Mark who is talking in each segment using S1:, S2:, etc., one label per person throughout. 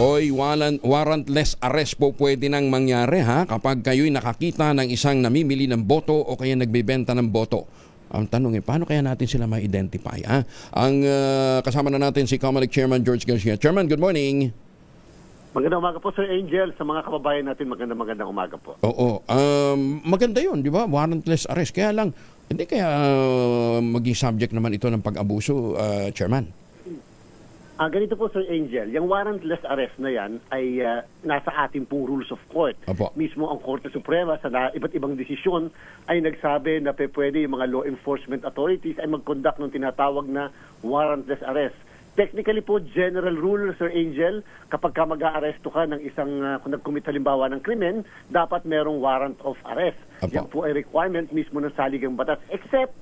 S1: Oy, warrantless arrest po pwede nang mangyari ha kapag kayo'y nakakita ng isang namimili ng boto o kaya nagbebenta ng boto. Ang tanong paano kaya natin sila ma-identify? Ha? Ang kasama na natin si Comelec Chairman George Garcia. Chairman, good morning.
S2: Magandang umaga po, Sir Angel. Sa mga kababayan natin, magandang umaga po.
S1: Oo. Maganda yun, di ba? Warrantless arrest. Kaya lang, hindi kaya maging subject naman ito ng pag-abuso, Chairman?
S2: Ganito po, Sir Angel. Yung warrantless arrest na yan ay nasa ating pong rules of court.
S1: Opo.
S2: Mismo ang Korte Suprema sa iba't ibang desisyon ay nagsabi na pwede yung mga law enforcement authorities ay mag-conduct ng tinatawag na warrantless arrest. Technically po, general rule, Sir Angel, kapag ka mag-aaresto ka ng isang, kung nag-commit halimbawa ng krimen, dapat merong warrant of arrest.
S1: Opo.
S2: Yan po ay requirement mismo ng saligang batas. Except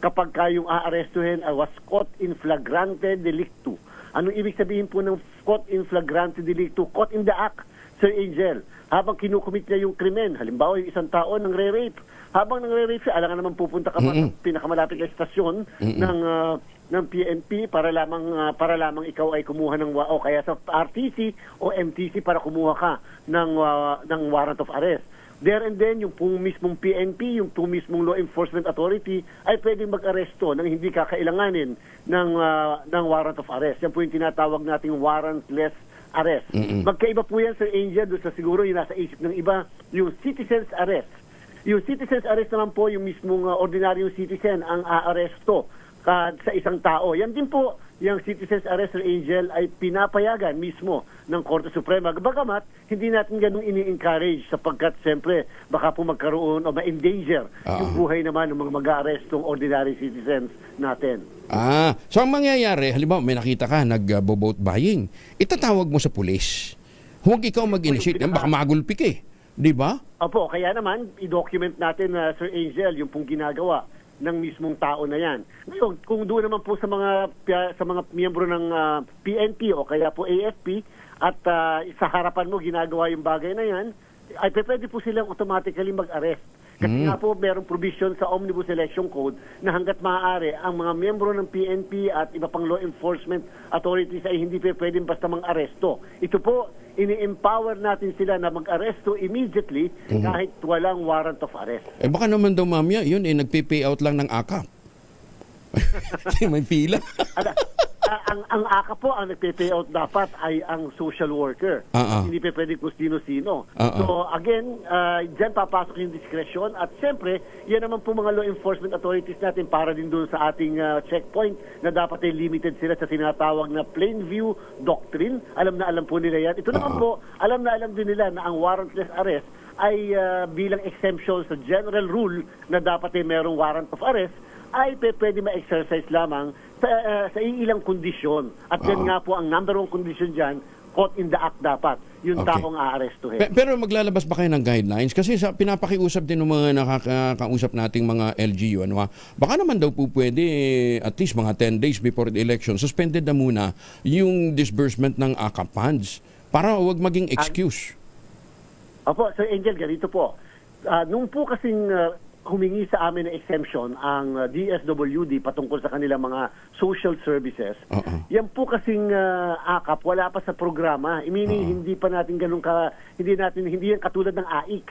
S2: kapag kayong aarestuhin ay was caught in flagrante delicto. Anong ibig sabihin po ng caught in flagrante delicto? Caught in the act, Sir Angel. Habang kinukumit niya yung krimen, halimbawa yung isang tao nang re-rape. Habang nang re-rape siya, alam nga naman pupunta ka sa pinakamalapit na estasyon ng PNP para lamang ikaw ay kumuha ng o kaya sa RTC o MTC para kumuha ka ng warrant of arrest. There and then, yung pong mismong PNP, yung pong mismong law enforcement authority ay pwedeng mag-aresto nang hindi kakailanganin ng warrant of arrest. Yan po yung tinatawag nating warrantless arrest. Magkaiba po yan, Sir Angel, doon sa siguro yung nasa isip ng iba, yung citizen's arrest. Yung citizen's arrest naman po, yung mismong ordinaryong citizen ang aaresto sa isang tao. Yan din po, yung citizen's arrest, Sir Angel, ay pinapayagan mismo ng Korte Suprema. Bagamat, hindi natin ganun ini-encourage sapagkat, siyempre, baka po magkaroon o ma-endanger yung buhay naman ng mga mag-aarestong ordinary citizens natin.
S1: So ang mangyayari, halimbawa may nakita ka, nag-vote buying, itatawag mo sa pulis. Huwag ikaw mag-initiate, baka magulpi ka eh. Di ba?
S2: Opo, kaya naman, i-document natin, Sir Angel, yung pong ginagawa ng mismong tao na yan. Ngayon, kung doon naman po sa mga miyembro ng PNP o kaya po AFP at sa harapan mo ginagawa yung bagay na yan, ay pwede po silang automatically mag-arrest. Kasi nga po merong provision sa Omnibus Election Code na hanggat maaari ang mga miyembro ng PNP at iba pang law enforcement authorities ay hindi pwedeng basta mang-aresto. Ito po, ini-empower natin sila na mag-aresto immediately kahit walang warrant of arrest.
S1: Baka naman daw mamaya, yun nagpe-payout lang ng AKAP. May pila.
S2: Ang AKA po, ang nagpe-payout dapat ay ang social worker. Hindi pwede kung sino-sino. So again, dyan papasok yung discretion at siyempre, yan naman po mga law enforcement authorities natin para din doon sa ating checkpoint na dapat ay limited sila sa tinatawag na plain view doctrine. Alam na alam po nila yan. Ito naman po, alam na alam din nila na ang warrantless arrest ay bilang exemption sa general rule na dapat ay merong warrant of arrest ay pwede ma-exercise lamang sa ilang kondisyon. At yan nga po ang number one condition dyan, caught in the act dapat. Yung taong aarestuhin.
S1: Pero maglalabas ba kayo ng guidelines? Kasi pinapakiusap din ng mga nakakausap nating mga LGU. Baka naman daw po pwede, at least mga 10 days before the election, suspended na muna yung disbursement ng AKAP funds para wag maging excuse.
S2: Opo, Sir Angel, ganito po. Nung po kasing humingi sa amin ng exemption ang DSWD patungkol sa kanilang mga social services. Yan po kasing AKAP wala pa sa programa. Hindi pa natin ganun hindi yan katulad ng AIX.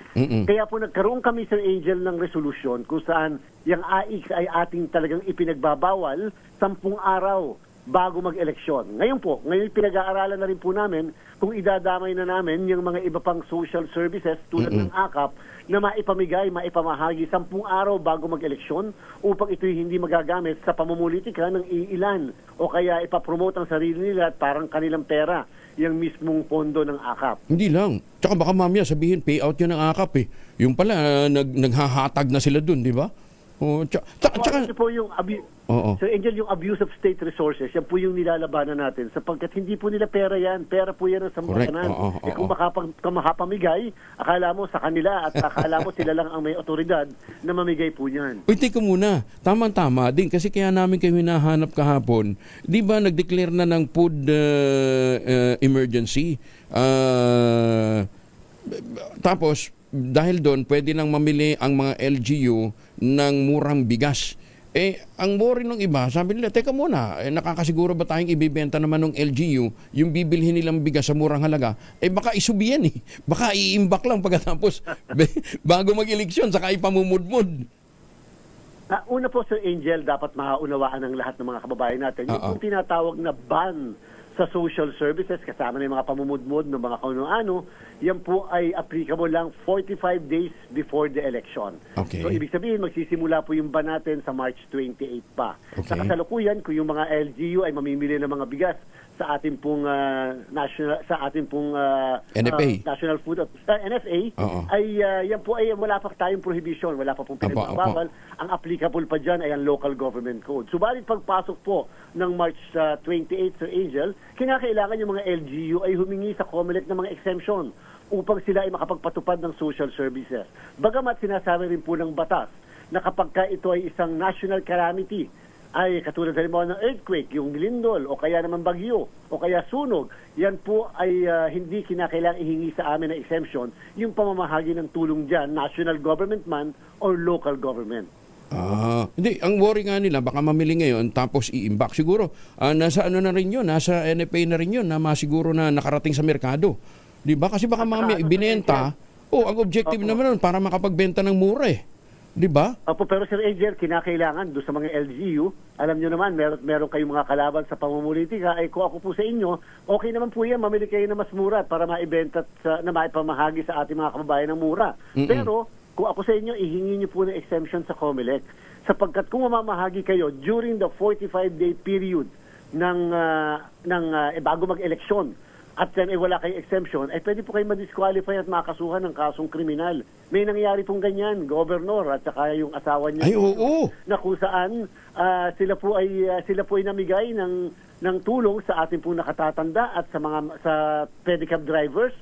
S2: Kaya po nagkaroon kami, Sir Angel, ng resolution kung saan yung AIX ay ating talagang ipinagbabawal 10 araw bago mag-eleksyon. Ngayon pinag-aaralan na rin po namin kung idadamay na namin yung mga iba pang social services tulad ng AKAP na maipamahagi 10 araw bago mag-eleksyon upang ito'y hindi magagamit sa pamumulitika ng iilan o kaya ipapromote ang sarili nila at parang kanilang pera yung mismong pondo ng AKAP.
S1: Hindi lang. Tsaka baka mamaya sabihin payout yun ng AKAP eh. Yung pala, naghahatag na sila dun, di ba?
S2: Tsaka po yung Sir Angel, yung abuse of state resources, yan po yung nilalabanan natin sapagkat hindi po nila pera yan. Pera po yan ng sambayanan. Kung makapamigay, akala mo sa kanila at akala mo sila lang ang may otoridad na mamigay po yan.
S1: Uy, teka muna. Tama-tama din kasi kaya namin kayo hinahanap kahapon. Di ba nag-declare na ng food emergency? Tapos, dahil doon, pwede nang mamili ang mga LGU ng murang bigas. Ang worry ng iba, sabi nila, teka muna, nakakasiguro ba tayong ibibenta naman ng LGU, yung bibilhin nilang bigas sa murang halaga, baka isubi yan eh. Baka iimbak lang pagkatapos, bago mag-eleksyon, saka ipamumudmud.
S2: Una po, Sir Angel, dapat maunawaan ng lahat ng mga kababayan natin. Yung kung tinatawag na ban sa social services, kasama na yung mga pamumudmud ng mga kano-ano, yan po ay applicable lang 45 days before the election.
S1: Okay.
S2: So, ibig sabihin, magsisimula po yung ban natin sa March 28 pa.
S1: Okay.
S2: Sa kasalukuyan, kung yung mga LGU ay mamimili ng mga bigas sa ating pong
S1: NFA.
S2: National Food NFA, ay yan po ay wala pa tayong prohibition, wala pa pong pinagbabawal. Ang applicable pa dyan ay ang local government code. Subalit pagpasok po ng March 28, Sir Angel, kinakailangan yung mga LGU ay humingi sa COMELEC ng mga exemption upang sila ay makapagpatupad ng social services. Bagamat sinasabi rin po ng batas na kapag ka ito ay isang national calamity, ay katulad halimbawa ng earthquake, yung lindol, o kaya naman bagyo, o kaya sunog, yan po ay hindi kinakailangan ihingi sa amin na exemption yung pamamahagi ng tulong dyan, national government man or local government.
S1: Hindi, ang worry nga nila, baka mamili ngayon tapos iimbak. Siguro, nasa ano na rin yun, nasa NFA na rin yun, na masiguro na nakarating sa merkado. Di ba? Kasi baka mamaya ibinenta, ang objective naman nun, para makapagbenta ng mura eh. Di ba?
S2: Opo, pero Sir Angel, kinakailangan doon sa mga LGU, alam nyo naman, meron kayong mga kalaban sa pamumulitika, ay kung ako po sa inyo, okay naman po yan, mamili kayo na mas mura para maibenta na maipamahagi sa ating mga kababayan ng mura. Pero, kung ako sa inyo, ihingi nyo po ng exemption sa COMELEC, sapagkat kung mamamahagi kayo during the 45-day period bago mag-eleksyon, at then wala kayong exemption, pwede po kayo ma-disqualify at makasuhan ng kasong kriminal. May nangyari pong ganyan, governor at saka yung asawa niya.
S1: Ay, oo.
S2: Na kung saan sila po ay namigay ng tulong sa ating pong nakatatanda at sa pedicab drivers,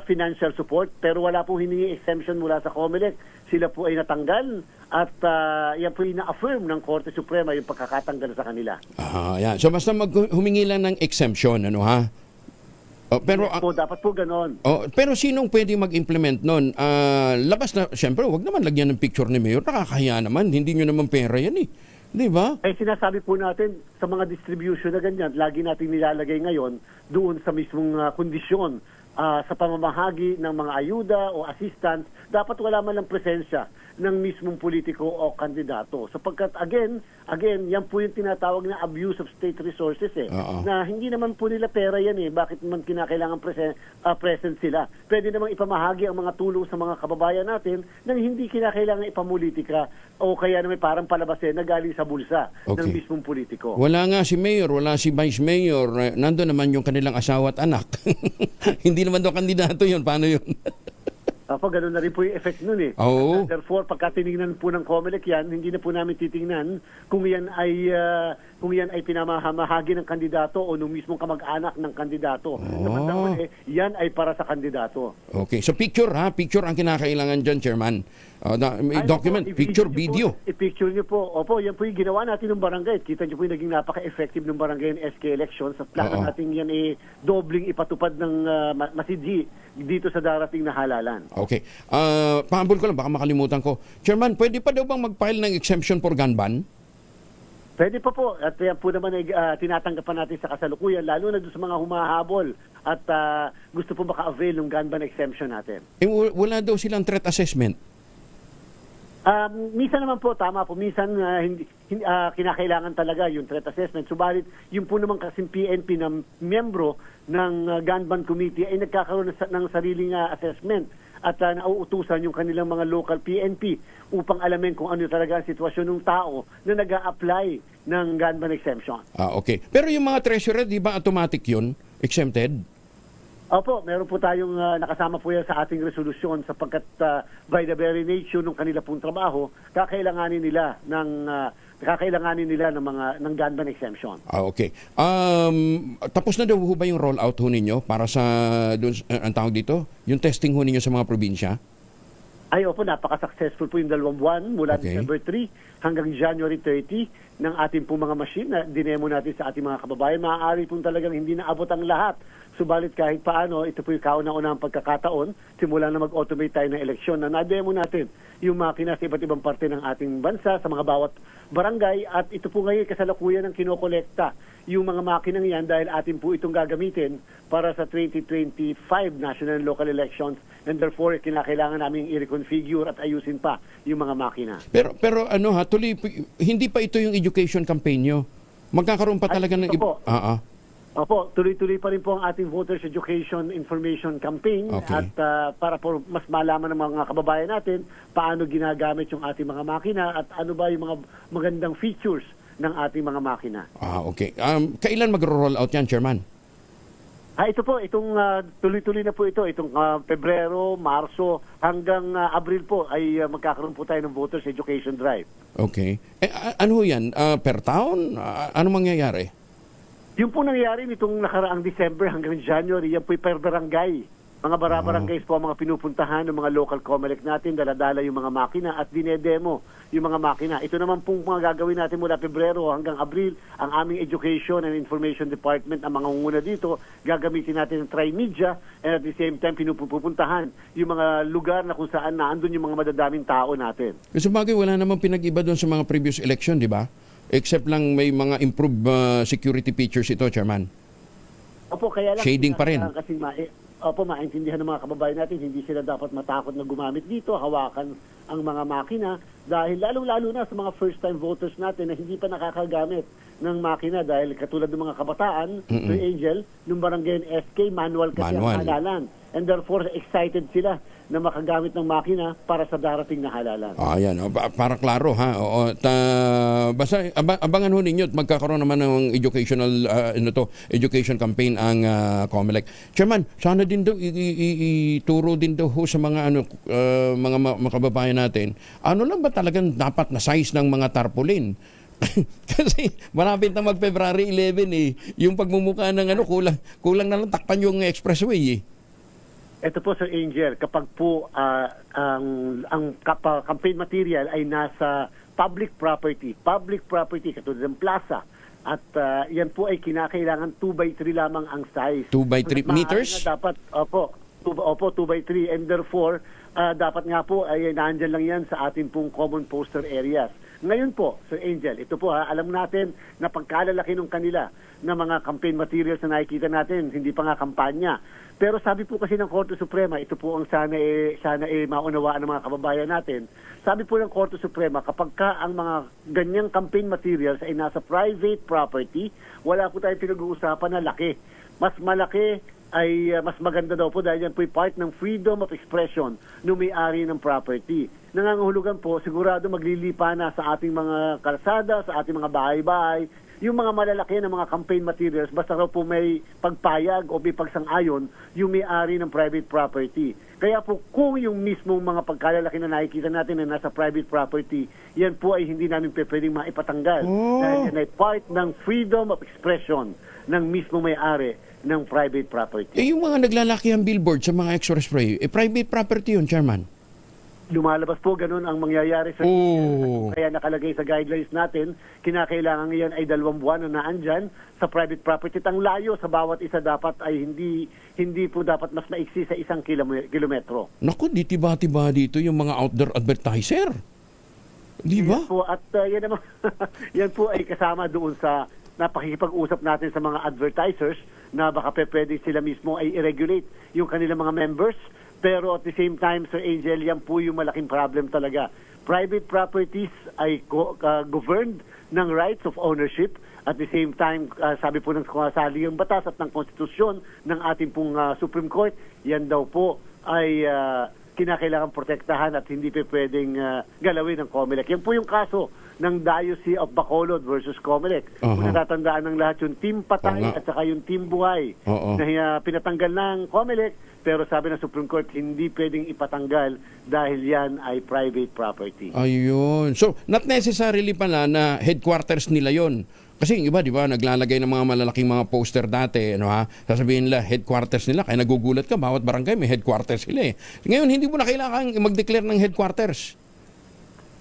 S2: financial support, pero wala pong hiningi exemption mula sa COMELEC. Sila po ay natanggal at yan po ay na-affirm ng Korte Suprema yung pagkakatanggal sa kanila.
S1: Yan. So basta humingi lang ng exemption, ano ha? Pero
S2: dapat po ganon.
S1: Pero sinong pwede mag-implement nun? Labas na, siyempre, wag naman lagyan ng picture ni Mayor. Nakakahiya naman. Hindi nyo naman pera yan eh. Di ba?
S2: Sinasabi po natin sa mga distribution na ganyan, lagi natin nilalagay ngayon doon sa mismong kondisyon sa pamamahagi ng mga ayuda o assistance, dapat wala man lang presensya ng mismong politiko o kandidato. Sapagkat again, yan po yung tinatawag na abuse of state resources na hindi naman po nila pera yan eh. Bakit naman kinakailangan present sila? Pwede namang ipamahagi ang mga tulong sa mga kababayan natin nang hindi kinakailangan ipamulitika o kaya naman parang palabasin na galing sa bulsa ng mismong politiko.
S1: Wala nga si Mayor, wala si Vice Mayor, nandun naman yung kanilang asawa at anak. Hindi naman daw kandidato yun. Paano yun?
S2: Ganun na rin po yung effect nun eh. Therefore, pagka tinignan po ng COMELEC yan, hindi na po namin titingnan kung yan ay pinamahagi ng kandidato o nung mismong kamag-anak ng kandidato. Samantaon yan ay para sa kandidato.
S1: Okay. So picture ang kinakailangan dyan, Chairman. Document, picture, video.
S2: I-picture nyo po. Opo, yan po yung ginawa natin ng barangay. Kita nyo po yung naging napaka-effective ng barangay ng SK elections. At plano natin yan dobling ipatupad ng masidji dito sa darating na halalan.
S1: Okay. Pahabol ko lang, baka makalimutan ko. Chairman, pwede pa daw bang mag-file ng exemption for gun ban?
S2: Pwede pa po. At yan po naman ay tinatanggapan natin sa kasalukuyan, lalo na doon sa mga humahabol at gusto po maka-avail ng gun ban exemption natin.
S1: Wala daw silang threat assessment.
S2: Minsan naman po, tama po. Minsan kinakailangan talaga yung threat assessment. Subalit, yung po naman kasing PNP na miyembro ng gun ban committee ay nagkakaroon ng sariling assessment at nauutusan yung kanilang mga local PNP upang alamin kung ano talaga ang sitwasyon ng tao na nag-a-apply ng gun ban exemption.
S1: Okay. Pero yung mga treasurer, di ba automatic yun? Exempted?
S2: Opo, meron po tayong nakasama po yan sa ating resolusyon sapagkat by the very nature ng kanila pong trabaho, kakailanganin nila ng gun ban exemption.
S1: Okay. Tapos na daw ho ba yung rollout ho ninyo para sa doon ang tawag dito? Yung testing ho ninyo sa mga probinsya?
S2: Ay, opo, napaka-successful po yung 2 buwan mula December 3 hanggang January 30 ng ating pong mga machine na dinemo natin sa ating mga kababayan. Maaari pong talagang hindi naabot ang lahat. Subalit kahit paano, ito po yung kauna-unahang pagkakataon, simula na mag-automate tayo ng eleksyon na na-demo natin yung makina sa iba't ibang parte ng ating bansa, sa mga bawat barangay, at ito po ngayon kasalukuyan ng kinokolekta yung mga makinang yan dahil atin po itong gagamitin para sa 2025 national and local elections, and therefore kinakailangan namin i-reconfigure at ayusin pa yung mga makina.
S1: Pero ano ha, hindi pa ito yung education campaign nyo. Magkakaroon pa talaga ng...
S2: ito po.
S1: Opo,
S2: tuloy-tuloy pa rin po ang ating Voters Education Information Campaign,
S1: Okay.
S2: at para po mas malaman ng mga kababayan natin paano ginagamit yung ating mga makina at ano ba yung mga magandang features ng ating mga makina.
S1: Okay. Kailan mag-roll out yan, Chairman?
S2: Ito po, itong tuloy-tuloy na po ito, itong Pebrero, Marso, hanggang Abril po ay magkakaroon po tayo ng Voters Education Drive.
S1: Okay. Ano yan? Per town? Ano mangyayari?
S2: Yung po nangyari nitong nakaraang December hanggang January, yan po per barangay. Mga barabarangays po ang mga pinupuntahan ng mga local COMELEC natin, daladala yung mga makina at dinedemo yung mga makina. Ito naman pong mga gagawin natin mula Pebrero hanggang Abril, ang aming Education and Information Department, ang mga unguna dito, gagamitin natin ng Trimedia, and at the same time pinupuntahan yung mga lugar na kung saan naandun yung mga madadaming tao natin.
S1: Kasi bagay, wala namang pinag-iba doon sa mga previous election, di ba? Except lang may mga improved security features ito, Chairman.
S2: Opo, kaya lang
S1: Shading pa rin.
S2: Kasi maintindihan ng mga kababayan natin, hindi sila dapat matakot na gumamit dito, hawakan ang mga makina, dahil lalong-lalo na sa mga first-time voters natin na hindi pa nakakagamit ng makina, dahil katulad ng mga kabataan, Sir Angel, nung barangay SK, manual kasi ang halalan. And therefore, excited sila na makagamit ng makina para sa darating na halalan.
S1: Ayan, para klaro ha. Oo, basta abangan ho ninyo at magkakaroon naman ng education campaign ang COMELEC. Chairman, sana din daw ituro din daw ho sa mga mga kababayan natin. Ano lang ba talagang dapat na size ng mga tarpaulin? Kasi malapit na mag-February 11 eh. Yung pagmumukha ng kulang na lang takpan yung expressway eh.
S2: Ito po, Sir Angel, kapag po ang campaign material ay nasa public property katulad ng plaza, at yan po ay kinakailangan 2x3 lamang ang size.
S1: 2x3 meters?
S2: Dapat, opo, 2x3, and therefore, dapat nga po ay nandyan lang yan sa ating pong common poster areas. Ngayon po, Sir Angel, ito po alam natin na pagkalalaki ng kanila na mga campaign materials na nakikita natin, hindi pa nga kampanya. Pero sabi po kasi ng Korte Suprema, ito po ang sana maunawaan ng mga kababayan natin. Sabi po ng Korte Suprema, kapag ang mga ganyang campaign materials ay nasa private property, wala po tayong pinag-uusapan na laki. Mas malaki ay mas maganda daw po dahil yan po ay part ng freedom of expression ng may-ari ng property. Nangangahulugan po, sigurado maglilipa na sa ating mga kalsada, sa ating mga bahay-bahay, yung mga malalaki na mga campaign materials, basta raw po may pagpayag o may pagsang-ayon yung may-ari ng private property. Kaya po kung yung mismong mga pagkalalaki na nakikita natin na nasa private property, yan po ay hindi namin pwedeng maipatanggal. Dahil yan ay part ng freedom of expression ng mismong may-ari ng private property.
S1: Yung mga naglalakihang billboard sa mga expressway, private property yun, Chairman.
S2: Lumalabas po, ganun ang mangyayari sa kaya nakalagay sa guidelines natin, kinakailangan yan ay 2 buwan na naandyan sa private property. Ang layo sa bawat isa dapat ay hindi po dapat mas maiksi sa 1 kilometro.
S1: Naku, di tiba-tiba dito yung mga outdoor advertiser. Di ba?
S2: Yan po, at yan naman, yan po ay kasama doon sa napakikipag-usap natin sa mga advertisers na baka pwede sila mismo ay i-regulate yung kanilang mga members. Pero at the same time, Sir Angel, yan po yung malaking problem talaga. Private properties ay governed ng rights of ownership. At the same time, sabi po ng saligang batas at ng konstitusyon ng ating pong Supreme Court, yan daw po ay kinakailangan protektahan at hindi pa pwedeng galawin ng COMELEC. Yan po yung kaso ng Diocese of Bacolod versus COMELEC. Kung natatandaan ng lahat yung Team Patay at saka yung Team Buhay na pinatanggal ng COMELEC, pero sabi ng Supreme Court, hindi pwedeng ipatanggal dahil yan ay private property.
S1: Ayun. So, not necessarily pala na headquarters nila yon. Kasi yung iba, di ba, naglalagay ng mga malalaking mga poster dati, sasabihin nila, headquarters nila, kaya nagugulat ka, bawat barangay may headquarters sila eh. Ngayon, hindi mo na kailangan mag-declare ng headquarters.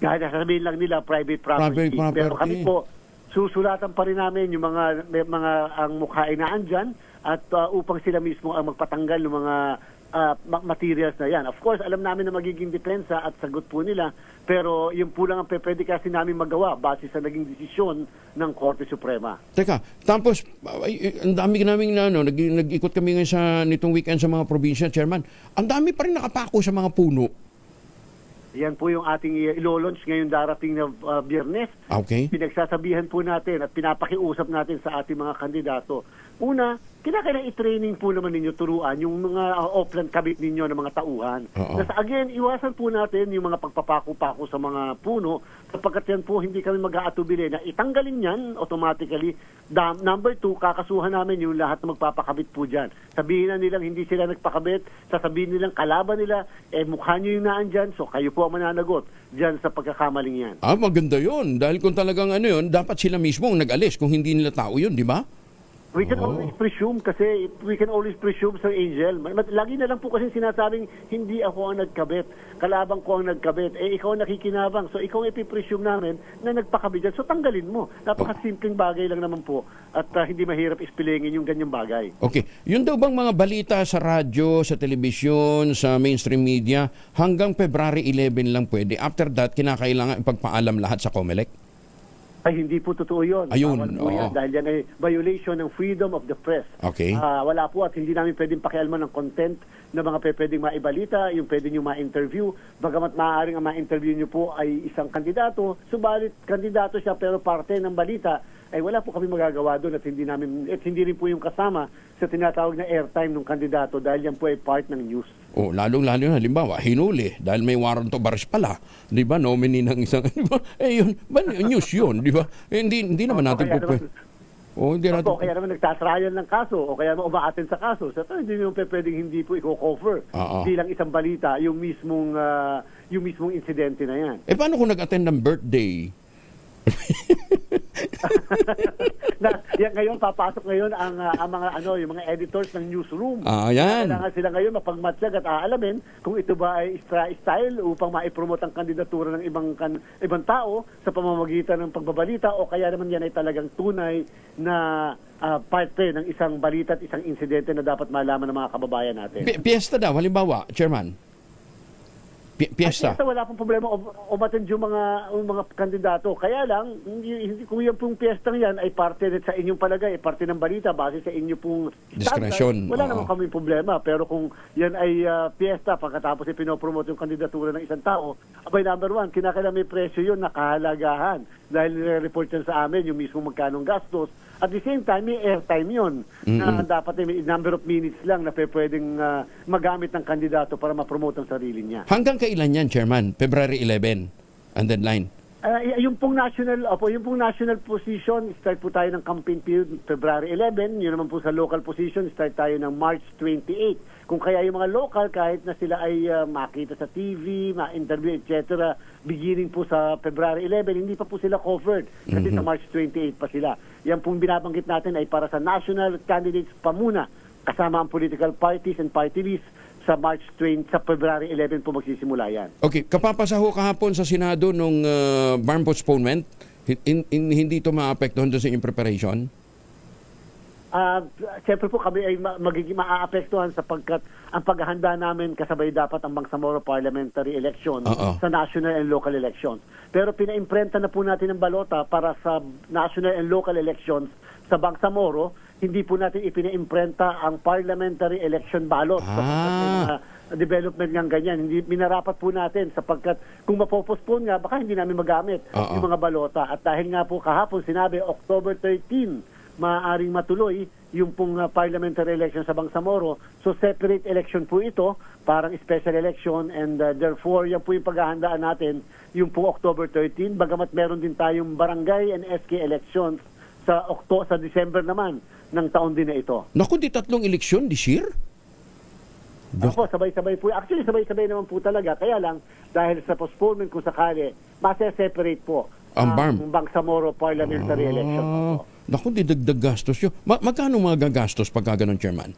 S2: Kahit sasabihin lang nila, private property. Pero kami po, susulatan pa rin namin yung mga ang mukha ay naandyan at upang sila mismo ang magpatanggal ng mga materials na yan. Of course, alam namin na magiging depensa at sagot po nila, pero yun po lang ang pwede kasi namin magawa base sa naging desisyon ng Korte Suprema.
S1: Teka, tapos, ang dami naming nag-ikot kami ngayon nitong weekend sa mga probinsya, Chairman. Ang dami pa rin nakapako sa mga puno.
S2: Yan po yung ating ilo-launch ngayon darating na Biyernes.
S1: Okay.
S2: Pinagsasabihan po natin at pinapakiusap natin sa ating mga kandidato. Una, kinakailangan i-training po naman ninyo, turuan yung mga offline kabit ninyo ng mga tauhan. Kasi again, iwasan po natin yung mga pagpapako-pako sa mga puno sapagkat yan po hindi kami mag-aatubili na itanggalin yan automatically. Number 2, kakasuhan namin yung lahat na magpapakabit po dyan. Sabihin na nilang hindi sila nagpakabit, sasabihin nilang kalaban nila, mukha nyo yung naan dyan, so kayo po ang mananagot dyan sa pagkakamaling yan.
S1: Maganda yun. Dahil kung talagang yun, dapat sila mismo ang nag-alis kung hindi nila tao yun, di ba?
S2: We can always presume kasi we can always presume, Sir Angel. Lagi na lang po kasi sinasabing hindi ako ang nagkabit. Kalabang ko ang nagkabit. Ikaw ang nakikinabang. So ikaw ang ipipresume namin na nagpakabit dyan. So tanggalin mo. Napakasimpleng bagay lang naman po. At hindi mahirap ispilingin yung ganyang bagay.
S1: Okay. Yun daw bang mga balita sa radyo, sa telebisyon, sa mainstream media, hanggang February 11 lang pwede? After that, kinakailangan ipagpaalam lahat sa COMELEC?
S2: Ay, hindi po totoo yun.
S1: Ayun,
S2: Po yan, dahil yan ay violation ng freedom of the press.
S1: Okay.
S2: Wala po at hindi namin pwedeng pakialman ng content na mga pwedeng maibalita, yung pwede nyo ma-interview. Bagamat maaaring ang ma-interview nyo po ay isang kandidato, subalit kandidato siya pero parte ng balita, ay wala po kami magagawa doon at hindi rin po yung kasama sa tinatawag na airtime ng kandidato dahil yan po ay part ng news.
S1: Lalong-lalo na, halimbawa, hinuli dahil may warrant of arrest pala. Di ba? Nominee ng isang, di ba? Yun, news yun, di ba? Hindi naman natin po. Hindi natin.
S2: Kaya naman nagtatrial ng kaso o kaya naman umaaten sa kaso. So, hindi naman pwedeng hindi po i-cover bilang isang balita yung mismong insidente na yan.
S1: Paano kung nag-attend ng birthday?
S2: Ngayon papasok ngayon ang mga yung mga editors ng newsroom.
S1: Yan.
S2: Kailangan sila ngayon mapagmatsyag at aalamin kung ito ba ay style upang maipromote ang kandidatura ng ibang tao sa pamamagitan ng pagbabalita o kaya naman yan ay talagang tunay na parte ng isang balita at isang insidente na dapat malaman ng mga kababayan natin.
S1: Piyesta daw, halimbawa, Chairman. Piyesta.
S2: Wala pong problema umattend yung mga kandidato. Kaya lang, hindi kung yung pong piyestang yan ay parte sa inyong palagay, parte ng balita, base sa inyo pong
S1: discretion.
S2: Wala naman kami problema. Pero kung yan ay piyesta, pagkatapos pinopromote yung kandidatura ng isang tao, abay number 1, kinakailangan may presyo yun, nakahalagahan. Dahil nire-report yan sa amin, yung mismo magkanong gastos. At the same time, may airtime yun. Na dapat may number of minutes lang na pwedeng magamit ng kandidato para ma-promote ang sarili niya.
S1: Hanggang kailan yan, Chairman? February 11 ang deadline?
S2: Yung pong national position, start po tayo ng campaign period February 11. Yun naman po sa local position, start tayo ng March 28. Kung kaya yung mga local, kahit na sila ay makita sa TV, ma-interview, etc., beginning po sa February 11, hindi pa po sila covered. Kasi sa March 28 pa sila. Yan pong binabanggit natin ay para sa national candidates pa muna, kasama ang political parties and party lists. Sa February 11 po magsisimula yan.
S1: Okay, kapapasaho kahapon sa Senado nung barn postponement, hindi ito maapektuhan doon sa inyong preparation?
S2: Siyempre po kami ay magiging maaapektuhan sapagkat ang paghahanda namin kasabay dapat ang Bangsamoro parliamentary election sa national and local elections. Pero pinaimprenta na po natin ang balota para sa national and local elections sa Bangsamoro. Hindi po natin ipinaimprenta ang parliamentary election ballot sapagkat development ng ganyan. Hindi minarapat po natin sapagkat kung mapopospone nga, baka hindi namin magamit yung mga balota. At dahil nga po kahapon sinabi, October 13, maaaring matuloy yung pong parliamentary election sa Bangsamoro. So separate election po ito, parang special election, and therefore yan po yung paghahandaan natin yung pong October 13. Bagamat meron din tayong barangay and SK elections sa December naman ng taon din na ito.
S1: Naku, di 3 eleksyon this year?
S2: Opo, sabay-sabay po. Actually, sabay-sabay naman po talaga. Kaya lang, dahil sa postponement kung sakali, mase-separate po ang Bangsamoro parliamentary election.
S1: Naku, di dagdag gastos yun. Magkano mga gagastos pagka ganun, Chairman?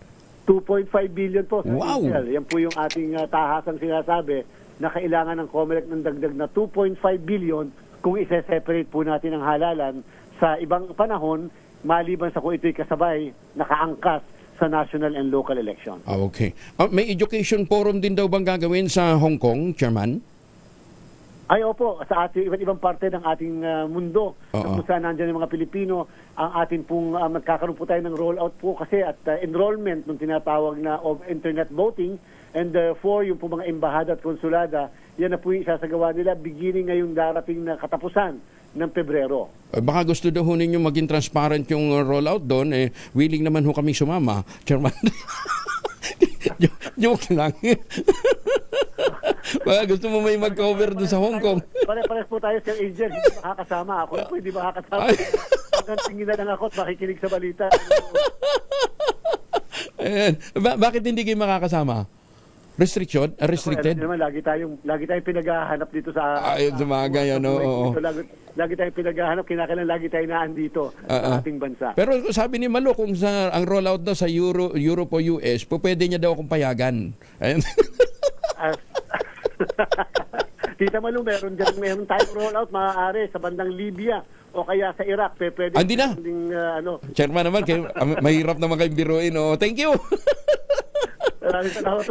S2: 2.5 billion po.
S1: Wow!
S2: Yan po yung ating tahasang sinasabi na kailangan ng COMELEC ng dagdag na 2.5 billion kung isa-separate po natin ang halalan sa ibang panahon, maliban sa kung ito'y kasabay, nakaangkas sa national and local election.
S1: Okay. May education forum din daw bang gagawin sa Hong Kong, Chairman?
S2: Ay opo, sa ating iba't ibang parte ng ating mundo,
S1: Oo.
S2: kung saan nandiyan yung mga Pilipino, ang atin pong magkakaroon po tayo ng rollout po kasi at enrollment ng tinatawag na of internet voting, and therefore yung po mga embahada at konsulada, yan na po yung isasagawa nila beginning ngayong darating na katapusan ng Pebrero.
S1: Baka gusto daw ho ninyo maging transparent yung rollout doon, willing naman ho kami sumama, Chairman. Joke lang. Baka gusto mo may mag-cover doon sa Hong Kong.
S2: Pare-pares po tayo sa agent, hindi makakasama. Ako na po hindi makakasama.
S1: Ay.
S2: Hanggang tingin na lang ako at makikinig sa balita.
S1: Ayan. Bakit hindi kayo makakasama? Restriction? Restricted?
S2: Naman, lagi tayong pinaghahanap dito sa
S1: Ay, sumagay, ano, oo.
S2: Lagi tayong pinaghahanap, kinakailan lagi tayo naandito sa ating bansa.
S1: Pero sabi ni Malo, kung ang rollout daw sa Europe o US, pwede niya daw akong payagan. Ayan.
S2: Tita Malu, meron tayong rollout maaari sa bandang Libya o kaya sa Iraq. Pwede
S1: Andi na. Chairman naman, mahirap naman kayong biruin. Oh. Thank you.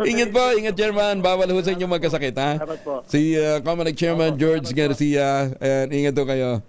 S1: Ingat po, ingat Chairman. Bawal ho sa inyo magkasakit, ha?
S2: Salamat po.
S1: Si Comelec Chairman George Garcia. Ayan, ingat po kayo.